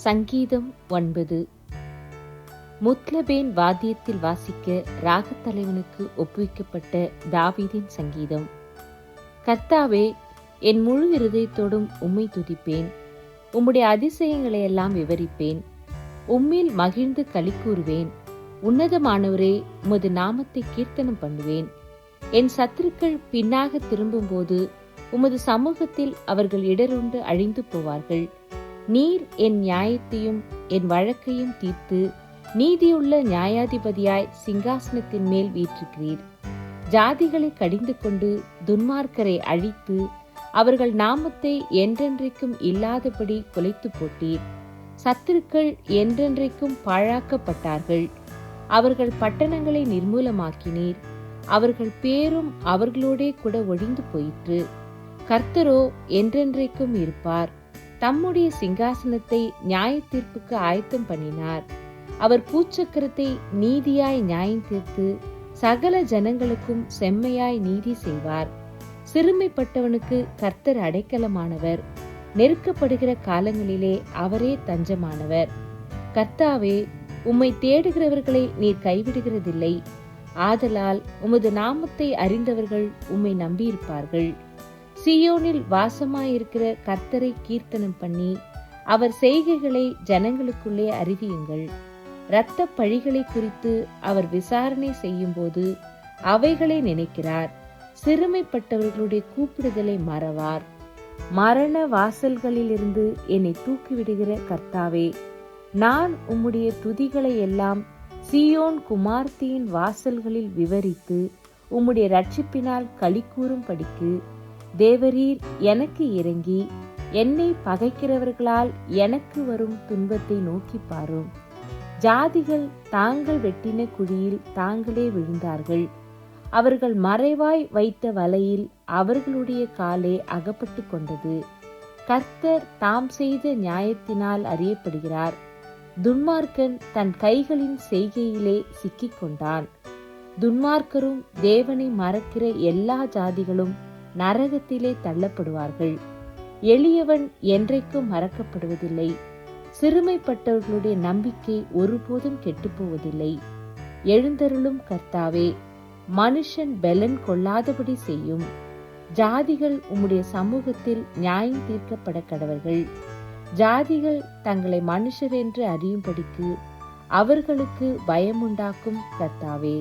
சங்கீதம் 9. முத்லபேன் வாத்தியத்தில் வாசிக்க ராகத்தலைவனுக்கு ஒப்புவிக்கப்பட்ட தாவீதின் சங்கீதம். கர்த்தாவே, என் முழு இருதயத்தோடும் உம்மை துதிப்பேன். உம்முடைய அதிசயங்களை எல்லாம் விவரிப்பேன். உம்மில் மகிழ்ந்து களி கூறுவேன். உன்னதமானவரே, உமது நாமத்தை கீர்த்தனம் பண்ணுவேன். என் சத்துருக்கள் பின்னாக திரும்பும்போது உமது சமூகத்தில் அவர்கள் இடருண்டு அழிந்து போவார்கள். நீர் என் நியாயத்தையும் என் வழக்கையும் தீர்த்து நீதியுள்ள நியாயாதிபதியாய் சிங்காசனத்தின் மேல் வீற்றிருக்கிறீர். ஜாதிகளை கடிந்து கொண்டு துன்மார்க்கரை அழித்து அவர்கள் நாமத்தை என்றென்றைக்கும் இல்லாதபடி குலைத்து போட்டீர். சத்துருக்கள் என்றென்றைக்கும் பாழாக்கப்பட்டார்கள். அவர்கள் பட்டணங்களை நிர்மூலமாக்கினீர். அவர்கள் பேரும் அவர்களோடே கூட ஒழிந்து போயிற்று. கர்த்தரோ என்றென்றைக்கும் இருப்பார். தம்முடைய சிங்காசனத்தை நியாய தீர்ப்புக்கு ஆயத்தம் பண்ணினார். அவர் பூச்சக்கரத்தை நீதியாய் நியாயம் தீர்த்து சகல ஜனங்களுக்கும் செம்மையாய் நீதி செய்வார். சிறுமைப்பட்டவனுக்கு கர்த்தர் அடைக்கலமானவர். நெருக்கப்படுகிற காலங்களிலே அவரே தஞ்சமானவர். கர்த்தாவே, உம்மை தேடுகிறவர்களை நீர் கைவிடுகிறதில்லை. ஆதலால் உமது நாமத்தை அறிந்தவர்கள் உம்மை நம்பியிருப்பார்கள். சீயோனில் வாசமாயிருக்கிற கர்த்தரை கீர்த்தனம் பண்ணி அவர் செய்கைகளை ஜனங்களுக்குள்ளே அறிவியுங்கள். இரத்த பழிகளை குறித்து அவர் விசாரணை செய்யும் போது அவைகளை நினைக்கிறார். சிறுமைப்பட்டவர்களுடைய கூப்பிடுதலை மறவார். மரண வாசல்களிலிருந்து என்னை தூக்கிவிடுகிற கர்த்தாவே, நான் உம்முடைய துதிகளை எல்லாம் சீயோன் குமார்த்தியின் வாசல்களில் விவரித்து உம்முடைய இரட்சிப்பினால் களி கூறும்படிக்கு தேவரீர் எனக்கு இறங்கி என்னை பகைக்கிறவர்களால் எனக்கு வரும் துன்பத்தை நோக்கி பாரும். ஜாதிகள் தாங்கள் வெட்டின குழியில் தாங்களே விழுந்தார்கள். அவர்கள் மறைவாய் வைத்த வலையில் அவர்களுடைய காலே அகப்பட்டு கொண்டது. கர்த்தர் தாம் செய்த நியாயத்தினால் அறியப்படுகிறார். துன்மார்க்கன் தன் கைகளின் செய்கையிலே சிக்கிக் கொண்டான். துன்மார்க்கரும் தேவனை மறக்கிற எல்லா ஜாதிகளும் நரகத்திலே தள்ளப்படுவார்கள். எளியவன் என்றைக்கும் மறக்கப்படுவதில்லை. சிறுமைப்பட்டவர்களுடைய நம்பிக்கை ஒருபோதும் கெட்டுப்போவதில்லை. எழுந்தருளும் கர்த்தாவே, மனுஷன் பெலன் கொள்ளாதபடி செய்யும். ஜாதிகள் உம்முடைய சமூகத்தில் நியாயம் தீர்க்கப்பட கடவர்கள். ஜாதிகள் தங்களை மனுஷர் என்று அறியும்படிக்கு அவர்களுக்கு பயமுண்டாக்கும் கர்த்தாவே.